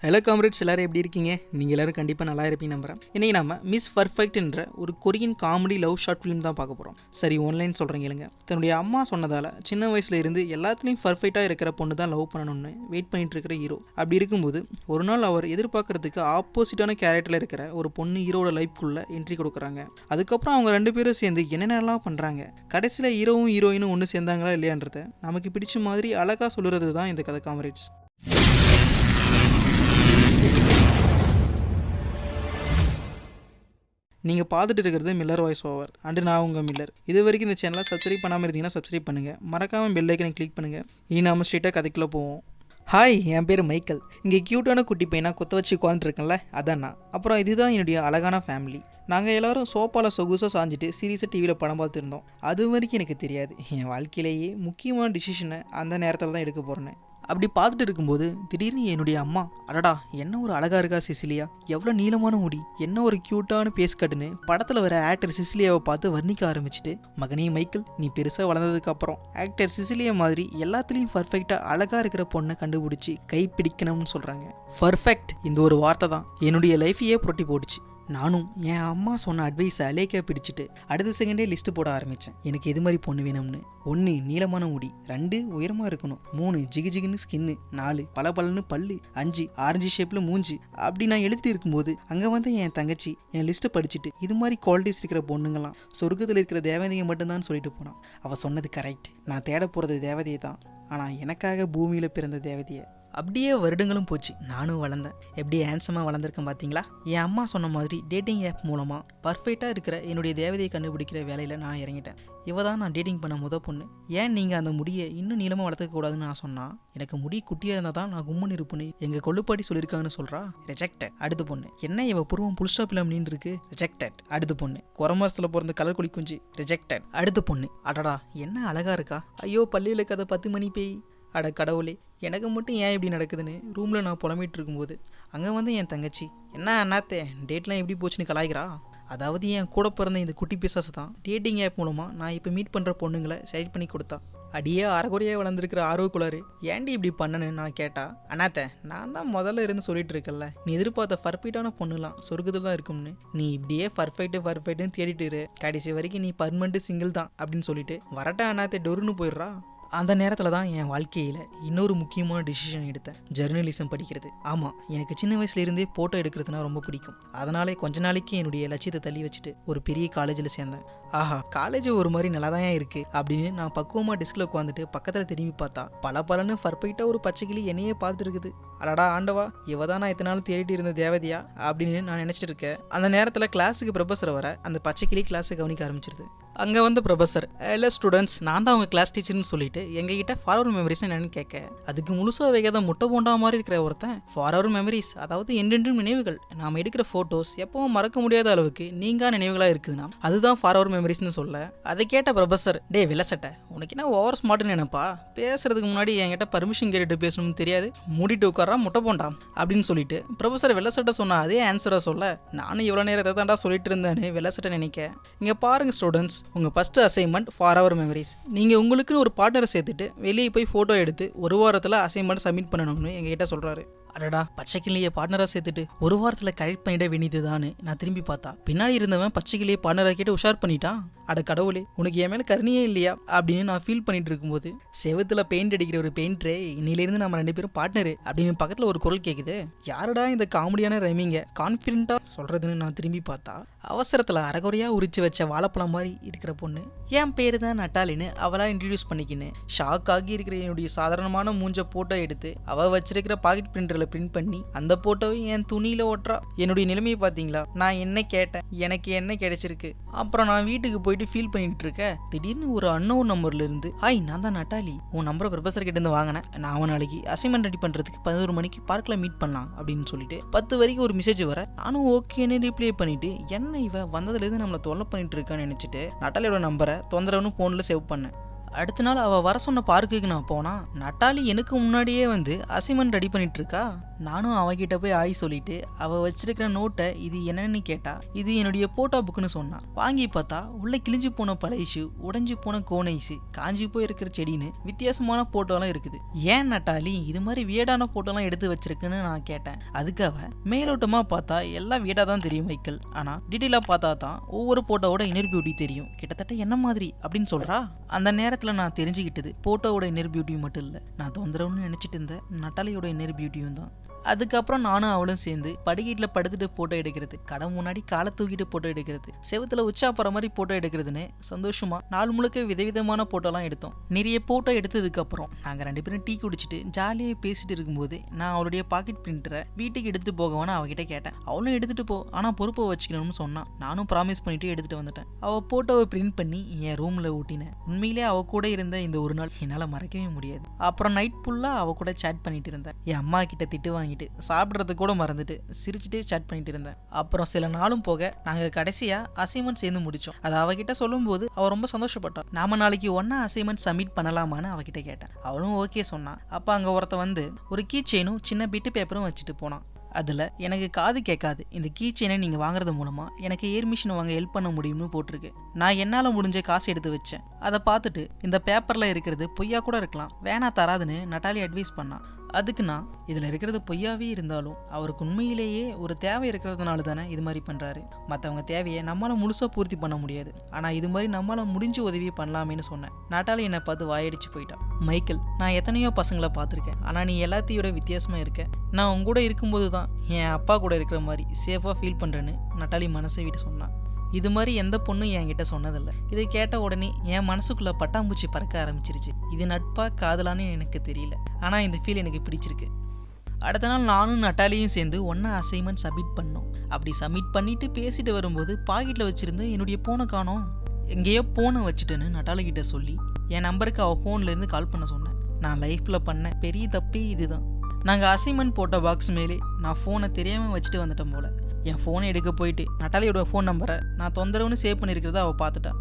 Hello comrades, எல்லாரும் எப்படி இருக்கீங்க? நீங்கள் எல்லோரும் கண்டிப்பாக நல்லா இருப்பீங்க நம்புகிறேன். இன்றைக்கி நம்ம மிஸ் பர்ஃபெக்ட்ன்ற ஒரு Korean comedy love short film தான் பார்க்க போகிறோம். சரி, ஆன்லைன் சொல்கிறேங்க இல்லைங்க. தன்னுடைய அம்மா சொன்னதால் சின்ன வயசில் இருந்து எல்லாத்துலேயும் பர்ஃபெக்டாக இருக்கிற பொண்ணு தான் லவ் பண்ணணும்னு வெயிட் பண்ணிட்டு இருக்கிற ஹீரோ. அப்படி இருக்கும்போது ஒரு நாள் அவர் எதிர்பார்க்கறதுக்கு ஆப்போசிட்டான கேரக்டரில் இருக்கிற ஒரு பொண்ணு ஹீரோட லைஃப்குள்ளே என்ட்ரி கொடுக்குறாங்க. அதுக்கப்புறம் அவங்க ரெண்டு பேரும் சேர்ந்து என்னென்னலாம் பண்ணுறாங்க, கடைசியில் ஹீரோவும் ஹீரோயினும் ஒன்று சேர்ந்தாங்களா இல்லையான்றதை நமக்கு பிடிச்ச மாதிரி அழகாக சொல்கிறது தான் இந்த கதை காம்ரேட்ஸ். நீங்கள் பார்த்துட்டு இருக்கிறது மில்லர் வாய்ஸ் ஓவர் அண்டு நான் உங்கள் மில்லர். இது வரைக்கும் இந்த சேனலை சப்ஸ்கிரைப் பண்ணாமல் இருந்தீங்கன்னா சப்ஸ்கிரைப் பண்ணுங்கள், மறக்காமல் பெல் ஐக்கனை கிளிக் பண்ணுங்கள். இனி நாம ஸ்ட்ரெயிட்டாக கதைக்குள்ளே போவோம். ஹாய், என் பேர் மைக்கேல். இங்கே க்யூட்டான குட்டி பையனாக கொத்த வச்சு உட்காந்துருக்கேன்ல, அதான் நான். அப்புறம் இதுதான் என்னுடைய அழகான ஃபேமிலி. நாங்கள் எல்லோரும் சோப்பாவில் சொகுசாக சாஞ்சிட்டு சீரியஸாக டிவியில் படம் பார்த்துருந்தோம். அது வரைக்கும் எனக்கு தெரியாது என் வாழ்க்கையிலேயே முக்கியமான டிசிஷனை அந்த நேரத்தில் தான் எடுக்க போகிறேன்னு. அப்படி பார்த்துட்டு இருக்கும்போது திடீர்னு என்னுடைய அம்மா, அடடா என்ன ஒரு அழகாக இருக்கா சிசிலியா, எவ்வளோ நீளமான முடி, என்ன ஒரு க்யூட்டான பேஸ் கட்டுன்னு படத்தில் வர ஆக்டர் சிசிலியாவை பார்த்து வர்ணிக்க ஆரம்பிச்சுட்டு, மகனே மைக்கேல், நீ பெருசாக வளர்ந்ததுக்கப்புறம் ஆக்டர் சிசிலியா மாதிரி எல்லாத்துலேயும் பர்ஃபெக்டாக அழகாக இருக்கிற பொண்ணை கண்டுபிடிச்சி கை பிடிக்கணும்னு சொல்கிறாங்க. பர்ஃபெக்ட் இந்த ஒரு வார்த்தை தான் என்னுடைய லைஃபையே புரட்டி போட்டுச்சு. நானும் என் அம்மா சொன்ன அட்வைஸை அலேக்கா பிடிச்சிட்டு அடுத்த செகண்டே லிஸ்ட்டு போட ஆரம்பித்தேன். எனக்கு எது மாதிரி பொண்ணு வேணும்னு. 1 நீளமான முடி, 2 உயரமாக இருக்கணும், 3 ஜிகுன்னு ஸ்கின்னு, 4 பலன்னு பல்லு, 5 ஆரஞ்சு ஷேப்பில் மூஞ்சி. அப்படி நான் எழுதிட்டு இருக்கும்போது அங்கே வந்து என் தங்கச்சி என் லிஸ்ட்டை படிச்சுட்டு இது மாதிரி குவாலிட்டிஸ் இருக்கிற பொண்ணுங்களாம் சொர்க்கத்தில் இருக்கிற தேவதையை மட்டும்தான் சொல்லிட்டு போனான். அவள் சொன்னது கரெக்ட். நான் தேட போகிறது தேவதையை தான், ஆனால் எனக்காக பூமியில் பிறந்த தேவதையை. அப்படியே வருடங்களும் போச்சு, நானும் வளர்ந்தேன். எப்படி ஹேண்ட்ஸமாக வளர்ந்துருக்கேன் பார்த்தீங்களா? என் அம்மா சொன்ன மாதிரி டேட்டிங் ஆப் மூலமாக பர்ஃபெக்டாக இருக்கிற என்னுடைய தேவதையை கண்டுபிடிக்கிற வேலையில் நான் இறங்கிட்டேன். இவ தான் நான் டேட்டிங் பண்ண பொண்ணு. ஏன் நீங்கள் அந்த முடியை இன்னும் நீளமாக வளர்த்துக்கூடாதுன்னு நான் சொன்னால், எனக்கு முடி குட்டியாக இருந்தால் தான் நான் கும்முன்னு இருப்புன்னு எங்கள் கொள்ளுப்பாட்டி சொல்லியிருக்காங்கன்னு சொல்கிறா. ரிஜெக்டட். அடுத்த பொண்ணு, என்ன இவ புருவம் புல் ஸ்டாப் இல்லாமல் நின்று இருக்கு. ரிஜெக்டட். அடுத்த பொண்ணு, குரமாசத்தில் பிறந்த கலர் குளி குஞ்சு. ரிஜெக்டட். அடுத்த பொண்ணு, அடடா என்ன அழகாக இருக்கா, ஐயோ பள்ளியில் கதை 10 மணி பேய். அட கடவுளே, எனக்கு மட்டும் ஏன் இப்படி நடக்குதுன்னு ரூமில் நான் புலம்பிகிட்டு இருக்கும்போது அங்கே வந்து என் தங்கச்சி, என்ன அண்ணாத்தே டேட்லாம் எப்படி போச்சுன்னு கலாய்க்கிறா. அதாவது என் கூட பிறந்த இந்த குட்டி பிசாசு தான் டேட்டிங் ஆப் மூலமாக நான் இப்போ மீட் பண்ணுற பொண்ணுங்களை செலக்ட் பண்ணி கொடுத்தா. அடியே அரைக்குறையாக வளர்ந்துருக்கிற ஆர்வக்குள்ளாரு ஏன்டி இப்படி பண்ணனு நான் கேட்டா, அண்ணாத்த நான் தான் முதல்ல இருந்து சொல்லிட்டு இருக்கல, நீ எதிர்பார்த்த பர்ஃபெக்டான பொண்ணுலாம் சொர்க்கத்தில் தான் இருக்கும்னு. நீ இப்படியே பர்ஃபெக்ட்னு தேடிட்டு இரு, கடைசி வரைக்கும் நீ பர்மனெண்ட் சிங்கிள் தான் அப்படின்னு சொல்லிட்டு வரட்டா அண்ணாத்த டொருன்னு போயிடுறா. அந்த நேரத்தில் தான் என் வாழ்க்கையில் இன்னொரு முக்கியமான டிசிஷன் எடுத்தேன், ஜெர்னலிசம் படிக்கிறது. ஆமாம், எனக்கு சின்ன வயசுலேருந்தே ஃபோட்டோ எடுக்கிறதுனா ரொம்ப பிடிக்கும். அதனாலே கொஞ்ச நாளைக்கு என்னுடைய லட்சியத்தை தள்ளி வச்சுட்டு ஒரு பெரிய காலேஜில் சேர்ந்தேன். ஆஹா, காலேஜ் ஒரு மாதிரி நல்லா தான் இருக்குது அப்படின்னு நான் பக்குவமாக டிஸ்கில் உட்காந்துட்டு பக்கத்தில் திரும்பி பார்த்தா பலன்னு பர்ஃபெக்டாக ஒரு பச்சைக்கிளி என்னையே பார்த்துட்டு இருக்குது. அடடா ஆண்டவா, இவ தான் நான் இத்தனை நாள் தேடிட்டு இருந்த தேவதையா அப்படின்னு நான் நினச்சிட்டு இருக்கேன். அந்த நேரத்தில் கிளாஸுக்கு ப்ரொஃபஸர் வர அந்த பச்சைக்கிளி கிளாஸை கவனிக்க ஆரம்பிச்சிருது. அங்கே வந்து ப்ரொஃபஸர், இல்லை ஸ்டூடெண்ட்ஸ், நான் தான் அவங்க கிளாஸ் டீச்சர்னு சொல்லிட்டு எங்ககிட்ட ஃபார்வர்ட் மெமரிஸ் என்னன்னு கேட்க, அதுக்கு முழுசாக வேகாத முட்டை போண்டா மாதிரி இருக்கிற ஒருத்தன், ஃபார்வர்ட் மெமரிஸ் அதாவது என்றென்றும் நினைவுகள், நாம் எடுக்கிற ஃபோட்டோஸ் எப்பவும் மறக்க முடியாத அளவுக்கு நீங்கா நினைவுகளாக இருக்குதுன்னா அதுதான் ஃபார்வர்ட் மெமரிஸ்னு சொல்ல. அதை கேட்ட ப்ரொஃபஸர், டே விலசட்டை, உனக்கு என்ன ஓவர் ஸ்மார்ட்னு நினைப்பா, பேசுறதுக்கு முன்னாடி என்கிட்ட பர்மிஷன் கேட்டுட்டு பேசணும்னு தெரியாது, மூடிட்டு உட்காரா முட்டை போண்டா அப்படின்னு சொல்லிட்டு ப்ரொஃபஸர் வெள்ளசட்டை சொன்ன அதே ஆன்சரை சொல்ல, நானும் இவ்வளோ நேரத்தை தாண்டா சொல்லிட்டு இருந்தேன்னு வெள்ளசட்டை நினைக்க. இங்கே பாருங்க ஸ்டூடெண்ட்ஸ், உங்கள் ஃபஸ்ட்டு அசைன்மெண்ட் ஃபார்வர்ட் மெமரிஸ். நீங்கள் உங்களுக்குன்னு ஒரு பார்ட்னரை சேர்த்துட்டு வெளியே போய் ஃபோட்டோ எடுத்து 1 வாரத்தில் அசைன்மெண்ட் சப்மிட் பண்ணணும்னு எங்ககிட்ட சொல்கிறாரு. அடடா, பச்சைக்கிளியை பார்ட்னராக சேர்த்துட்டு 1 வாரத்தில் கரெக்ட் பண்ணிட வேண்டியதுதான்னு நான் திரும்பி பார்த்தா பின்னாடி இருந்தவன் பச்சைக்கிளியை பார்ட்னராக கேட்டு உஷார் பண்ணிட்டான். அட கடவுளே, உனக்கு என் மேலே கருணையே இல்லையா அப்படின்னு நான் ஃபீல் பண்ணிட்டு இருக்கும்போது செவத்தில் பெயிண்ட் அடிக்கிற ஒரு பெயிண்டரே, இன்னிலேருந்து நம்ம 2 பேரும் பார்ட்னரு அப்படின்னு பக்கத்தில் ஒரு குரல் கேட்குது. யாரடா இந்த காமெடியான ரைமிங்க கான்ஃபிடென்ட்டாக சொல்கிறதுன்னு நான் திரும்பி பார்த்தா அவசரத்தில் அரைகுறையாக உரிச்சு வச்ச வாழைப்பழம் மாதிரி இருக்கிற பொண்ணு. என் பேர் தான் நட்டாலின்னு அவளாக இன்ட்ரடியூஸ் பண்ணிக்கின்னு ஷாக் ஆகி இருக்கிற என்னுடைய சாதாரணமான மூஞ்ச ஃபோட்டோ எடுத்து அவள் வச்சிருக்கிற பாக்கெட் பிரிண்டரில் பிரிண்ட் பண்ணி அந்த ஃபோட்டோவை என் துணியில் ஓட்டுறா. என்னுடைய நிலைமையை பார்த்தீங்களா? நான் என்ன கேட்டேன், எனக்கு என்ன கிடைச்சிருக்கு? அப்புறம் நான் வீட்டுக்கு போயிட்டு ஃபீல் பண்ணிட்டு இருக்க, திடீர்னு ஒரு அன்னோன் நம்பர்ல இருந்து, ஹாய் நான் தான் நட்டாலி, உன் நம்பரை ப்ரொஃபஸர் கிட்ட இருந்து வாங்கினேன், நான் அவன் நாளைக்கு அசைன்மெண்ட் ரெடி பண்ணுறதுக்கு 11 மணிக்கு பார்க்கில் மீட் பண்ணலாம் அப்படின்னு சொல்லிட்டு 10 வரைக்கும் ஒரு மெசேஜ் வர, நானும் ஓகேன்னு ரிப்ளை பண்ணிட்டு என்ன இவ வந்ததுலேருந்து நம்மளை தொல்லை பண்ணிட்டு இருக்கான்னு நினச்சிட்டு நட்டாலியோட நம்பரை தொந்தரவுன்னு ஃபோனில் சேவ் பண்ணேன். அடுத்த நாள் அவள் வர சொன்ன பார்க்குக்கு நான் போனால் நட்டாலி எனக்கு முன்னாடியே வந்து அசைன்மெண்ட் ரெடி பண்ணிட்டு இருக்கா. நானும் அவகிட்ட போய் ஆய் சொல்லிட்டு அவள் வச்சிருக்கிற நோட்டை இது என்னன்னு கேட்டா இது என்னுடைய போட்டோ புக்குன்னு சொன்னான். வாங்கி பார்த்தா உள்ள கிழிஞ்சு போன பழையசு, உடஞ்சி போன கோனைசு, காஞ்சி போய் இருக்கிற செடின்னு வித்தியாசமான போட்டோலாம் இருக்குது. ஏன் நட்டாலி இது மாதிரி வியடான போட்டோலாம் எடுத்து வச்சிருக்குன்னு நான் கேட்டேன். அதுக்கு அவ மேலோட்டமா பார்த்தா எல்லாம் வியடா தான் தெரியும் மைக்கேல், ஆனா டீட்டெயிலா பார்த்தா தான் ஒவ்வொரு போட்டோவோட இன்னர் பியூட்டி தெரியும், கிட்டத்தட்ட என்ன மாதிரி அப்படின்னு சொல்றா. அந்த நேரத்தில் நான் தெரிஞ்சுக்கிட்டது போட்டோவோட இன்னர் பியூட்டி மட்டும் இல்லை, நான் தொந்தரவுன்னு நினச்சிட்டு இருந்த நட்டாலியோட இன்னர் பியூட்டியும் தான். அதுக்கப்புறம் நானும் அவளும் சேர்ந்து படிக்கட்டில் படுத்துட்டு போட்டோ எடுக்கிறது, கடை முன்னாடி காலை தூக்கிட்டு போட்டோ எடுக்கிறது, செவத்துல உச்சா போகிற மாதிரி போட்டோ எடுக்கிறதுன்னு சந்தோஷமா நாள் முழுக்க விதவிதமான போட்டோலாம் எடுத்தோம். நிறைய போட்டோ எடுத்ததுக்கப்புறம் நாங்கள் 2 பேரும் டீ குடிச்சிட்டு ஜாலியாக பேசிட்டு இருக்கும்போது நான் அவளுடைய பாக்கெட் பிரிண்டரை வீட்டுக்கு எடுத்து போகவான்னு அவகிட்ட கேட்டேன். அவளும் எடுத்துகிட்டு போ, ஆனால் பொறுப்பை வச்சுக்கணும்னு சொன்னான். நானும் ப்ராமிஸ் பண்ணிட்டு எடுத்துகிட்டு வந்துட்டேன். அவள் போட்டோவை பிரிண்ட் பண்ணி என் ரூமில் ஊட்டினேன். உண்மையிலே அவள் கூட இருந்த இந்த ஒரு நாள் என்னால் மறக்கவே முடியாது. அப்புறம் நைட் ஃபுல்லாக அவள் கூட சேட் பண்ணிட்டு இருந்தேன். என் அம்மா கிட்ட திட்டு வாங்கிட்டு சாப்பிட்றது கூட மறந்துட்டு சிரிச்சுட்டே சாட் பண்ணிட்டு இருந்தேன். அப்புறம் சில நாளும் போக நாங்கள் கடைசியாக அசைன்மெண்ட் சேர்ந்து முடித்தோம். அதை அவகிட்ட சொல்லும்போது அவள் ரொம்ப சந்தோஷப்பட்டாள். நாம நாளைக்கு ஒன்றா அசைன்மெண்ட் சப்மிட் பண்ணலாமான்னு அவகிட்ட கேட்டேன். அவளும் ஓகே சொன்னான். அப்போ அங்கே ஒருத்த வந்து ஒரு கீ செயினும் சின்ன பிட்டு பேப்பரும் வச்சுட்டு போனான். அதில் எனக்கு காது கேட்காது, இந்த கீ செயினை நீங்கள் வாங்குறது மூலமாக எனக்கு ஏர் மிஷின் வாங்க ஹெல்ப் பண்ண முடியும்னு போட்டிருக்கு. நான் என்னால் முடிஞ்ச காசு எடுத்து வச்சேன். அதை பார்த்துட்டு இந்த பேப்பரில் இருக்கிறது பொய்யா கூட இருக்கலாம், வேணா தராதுன்னு நட்டாலி அட்வைஸ் பண்ணான். அதுக்கு நான் இதில் இருக்கிறது பொய்யாவே இருந்தாலும் அவருக்கு உண்மையிலேயே ஒரு தேவை இருக்கிறதுனால தானே இது மாதிரி பண்ணுறாரு. மற்றவங்க தேவையை நம்மளால் முழுசாக பூர்த்தி பண்ண முடியாது, ஆனால் இது மாதிரி நம்மளால் முடிஞ்ச உதவியை பண்ணலாமேன்னு சொன்னேன். நட்டாலி என்னை பார்த்து வாயடிச்சு போயிட்டான். மைக்கேல், நான் எத்தனையோ பசங்களை பார்த்துருக்கேன், ஆனால் நீ எல்லாத்தையோட வித்தியாசமாக இருக்க. நான் உங்க கூட இருக்கும்போது தான் என் அப்பா கூட இருக்கிற மாதிரி சேஃபாக ஃபீல் பண்ணுறேன்னு நட்டாலி மனசை விட்டு சொன்னான். இது மாதிரி எந்த பொண்ணும் என்கிட்ட சொன்னதில்லை. இதை கேட்ட உடனே என் மனசுக்குள்ளே பட்டாம்பூச்சி பறக்க ஆரம்பிச்சிருச்சு. இது நட்பா காதலான்னு எனக்கு தெரியல, ஆனால் இந்த ஃபீல் எனக்கு பிடிச்சிருக்கு. அடுத்த நாள் நானும் நட்டாலியும் சேர்ந்து ஒன்றா அசைன்மெண்ட் சப்மிட் பண்ணோம். அப்படி சப்மிட் பண்ணிட்டு பேசிட்டு வரும்போது பாக்கெட்டில் வச்சுருந்த என்னுடைய ஃபோனை காணோம். எங்கேயோ ஃபோனை வச்சுட்டேன்னு நட்டாலிக்கிட்ட சொல்லி என் நம்பருக்கு அவள் ஃபோன்லேருந்து கால் பண்ண சொன்னேன். நான் லைஃப்பில் பண்ண பெரிய தப்பே இதுதான். நாங்கள் அசைன்மெண்ட் போட்ட பாக்ஸ் மேலே நான் ஃபோனை தெரியாமல் வச்சுட்டு வந்துட்டேன் போல. என் ஃபோனை எடுக்க போயிட்டு நட்டாலியோட ஃபோன் நம்பரை நான் தொந்தரவுன்னு சேவ் பண்ணியிருக்கிறத அவள் பார்த்துட்டா.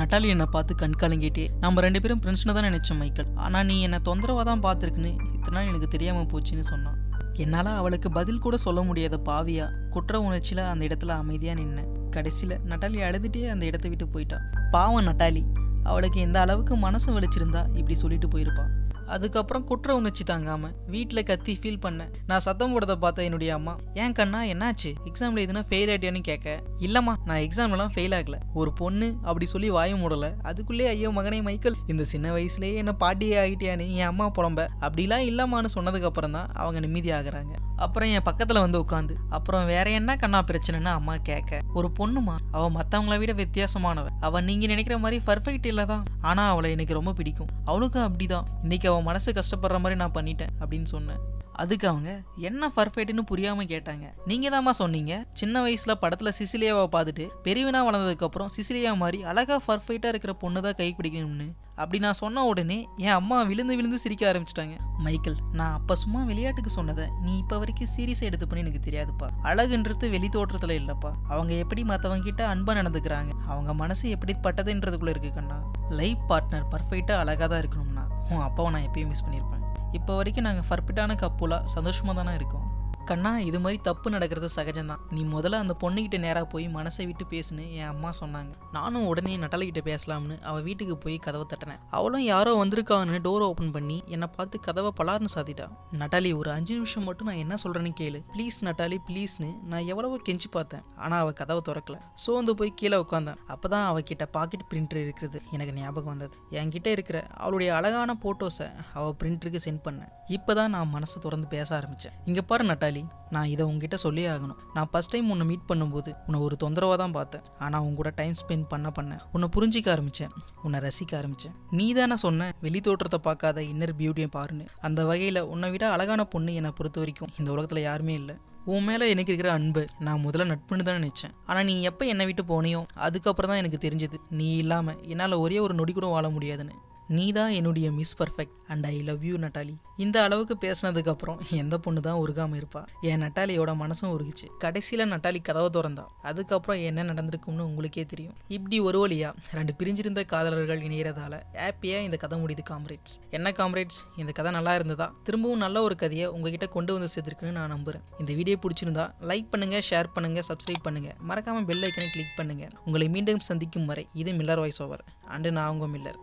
நட்டாலி என்னை பார்த்து கண்காலங்கிட்டே, நம்ம 2 பேரும் ஃப்ரெண்ட்ஸ்னு தான் நினச்சோம் மைக்கேல், ஆனால் நீ என்னை தொந்தரவாக தான் பார்த்துருக்குன்னு இத்தனை நாள் எனக்கு தெரியாமல் போச்சுன்னு சொன்னான். என்னால் அவளுக்கு பதில் கூட சொல்ல முடியாத பாவியா குற்ற உணர்ச்சியில் அந்த இடத்துல அமைதியாக நின்னேன். கடைசியில் நட்டாலி அழுதுகிட்டே அந்த இடத்த விட்டு போயிட்டா. பாவம் நட்டாலி, அவளுக்கு எந்த அளவுக்கு மனசு வலிச்சிருந்தா இப்படி சொல்லிட்டு போயிருப்பான். அதுக்கப்புறம் குற்ற உணர்ச்சி தாங்காமல் வீட்டில் கத்தி ஃபீல் பண்ணேன். நான் சத்தம் போடுறத பார்த்த என்னுடைய அம்மா, ஏன் கண்ணா என்னாச்சு, எக்ஸாமில் எதுனா ஃபெயில் ஆகிட்டியான்னு கேட்க, இல்லைம்மா நான் எக்ஸாம்லாம் ஃபெயில் ஆகலை, ஒரு பொண்ணு அப்படி சொல்லி வாய மூடலை. அதுக்குள்ளே ஐயோ மகனே மைக்கேல், இந்த சின்ன வயசுலேயே என்ன பாட்டியே ஆகிட்டியான்னு என் அம்மா புலம்ப. அப்படிலாம் இல்லம்மான்னு சொன்னதுக்கப்புறம் தான் அவங்க நிம்மதி ஆகுறாங்க. அப்புறம் என் பக்கத்தில் வந்து உட்காந்து, அப்புறம் வேற என்ன கண்ணா பிரச்சனைன்னு அம்மா கேட்க, ஒரு பொண்ணுமா, அவள் மற்றவங்கள விட வித்தியாசமானவ, அவள் நீங்கள் நினைக்கிற மாதிரி பர்ஃபெக்ட் இல்லை தான், ஆனால் அவளை எனக்கு ரொம்ப பிடிக்கும், அவளுக்கும் அப்படிதான், இன்னைக்கு அவன் மனசு கஷ்டப்படுற மாதிரி நான் பண்ணிட்டேன் அப்படின்னு சொன்னேன். அதுக்கு அவங்க என்ன பர்ஃபெக்ட்னு புரியாமல் கேட்டாங்க. நீங்கள் தாம்மா சொன்னீங்க சின்ன வயசில் படத்தில் சிசிலியாவை பார்த்துட்டு பெரியவனா வளர்ந்ததுக்கப்புறம் சிசிலியா மாதிரி அழகாக பர்ஃபெக்டாக இருக்கிற பொண்ணு தான் கை பிடிக்கணும்னு. அப்படி நான் சொன்ன உடனே என் அம்மா விழுந்து விழுந்து சிரிக்க ஆரம்பிச்சிட்டாங்க. மைக்கேல், நான் அப்போ சும்மா விளையாட்டுக்கு சொன்னதை நீ இப்போ வரைக்கும் சீரியஸாக எடுத்துப்பன்னு எனக்கு தெரியாதுப்பா. அழகுன்றது வெளி தோற்றத்தில் இல்லைப்பா, அவங்க எப்படி மற்றவங்க கிட்ட அன்பாக நடந்துக்கிறாங்க, அவங்க மனசு எப்படி பட்டதுன்றதுக்குள்ளே இருக்கு கண்ணா. லைஃப் பார்ட்னர் பர்ஃபெக்டாக அழகாக தான் இருக்கணும்னா உன் அப்பாவை நான் எப்பயும் மிஸ் பண்ணியிருப்பேன். இப்போ வரைக்கும் நாங்கள் பர்ஃபெக்டான கப்புலாக சந்தோஷமாக தானே இருக்கோம் கண்ணா. இது மாதிரி தப்பு நடக்கிறது சகஜம்தான். நீ முதல்ல அந்த பொண்ணுக்கிட்ட நேராக போய் மனசை விட்டு பேசுன்னு என் அம்மா சொன்னாங்க. நானும் உடனே நட்டாலிக்கிட்ட பேசலாம்னு அவள் வீட்டுக்கு போய் கதவை தட்டினேன். அவளும் யாரோ வந்திருக்கான்னு டோரை ஓப்பன் பண்ணி என்னை பார்த்து கதவை பலார்னு சாத்திட்டா. நட்டாலி, ஒரு 5 நிமிஷம் மட்டும் நான் என்ன சொல்கிறேன்னு கேளு ப்ளீஸ் நட்டாலி ப்ளீஸ்னு நான் எவ்வளவோ கெஞ்சி பார்த்தேன். ஆனால் அவள் கதவை திறக்கல. சோர்ந்து போய் கீழே உட்காந்தான். அப்போ தான் அவகிட்ட பாக்கெட் பிரிண்டர் இருக்கிறது எனக்கு ஞாபகம் வந்தது. என்கிட்ட இருக்கிற அவளுடைய அழகான ஃபோட்டோஸை அவள் பிரிண்டருக்கு சென்ட் பண்ணேன். இப்போ தான் நான் மனசை திறந்து பேச ஆரம்பித்தேன். இங்கே பாரு நட்டாலி, நான் இதை உங்ககிட்ட சொல்லி ஆகணும். நான் ஃபர்ஸ்ட் டைம் உன்னை மீட் பண்ணும்போது உன்னை ஒரு தொந்தரவாக தான் பார்த்தேன். ஆனால் உன் கூட டைம் ஸ்பெண்ட் பண்ண உன்னை புரிஞ்சிக்க ஆரம்பித்தேன், உன்னை ரசிக்க ஆரம்பித்தேன். நீ தானே சொன்ன வெளி தோற்றத்தை பார்க்காத இன்னர் பியூட்டியை பாருன்னு. அந்த வகையில் உன்னை விட அழகான பொண்ணு என்னை பொறுத்த வரைக்கும் இந்த உலகத்தில் யாருமே இல்லை. உன் மேலே எனக்கு இருக்கிற அன்பு நான் முதல்ல நட்புன்னு தான் நினச்சேன். ஆனால் நீ எப்போ என்னை விட்டு போனியோ அதுக்கப்புறம் தான் எனக்கு தெரிஞ்சது நீ இல்லாமல் என்னால் ஒரே ஒரு நொடி கூட வாழ முடியாதுன்னு. நீ தான் என்னுடைய miss perfect and I love you Natali. இந்த அளவுக்கு பேசினதுக்கப்புறம் எந்த பொண்ணு தான் உருகாமல் இருப்பா? என் நட்டாலியோட மனசும் உருகிச்சு. கடைசியில் நட்டாலி கதவை திறந்தா. அதுக்கப்புறம் என்ன நடந்திருக்கும்னு உங்களுக்கே தெரியும். இப்படி ஒரு வழியா 2 பிரிஞ்சிருந்த காதலர்கள் இணையறதால ஹாப்பியாக இந்த கதை முடியுது காம்ரேட்ஸ். என்ன காம்ரேட்ஸ், இந்த கதை நல்லா இருந்ததா? திரும்பவும் நல்ல ஒரு கதையை உங்ககிட்ட கொண்டு வந்து சேர்த்துருக்குன்னு நான் நம்புறேன். இந்த வீடியோ பிடிச்சிருந்தா லைக் பண்ணுங்க, ஷேர் பண்ணுங்க, சப்ஸ்கிரைப் பண்ணுங்க, மறக்காம பெல் ஐக்கனை கிளிக் பண்ணுங்க. உங்களை மீண்டும் சந்திக்கும் வரை இது மில்லர் வாய்ஸ் ஓவர் அண்டு நான் உங்க மில்லர்.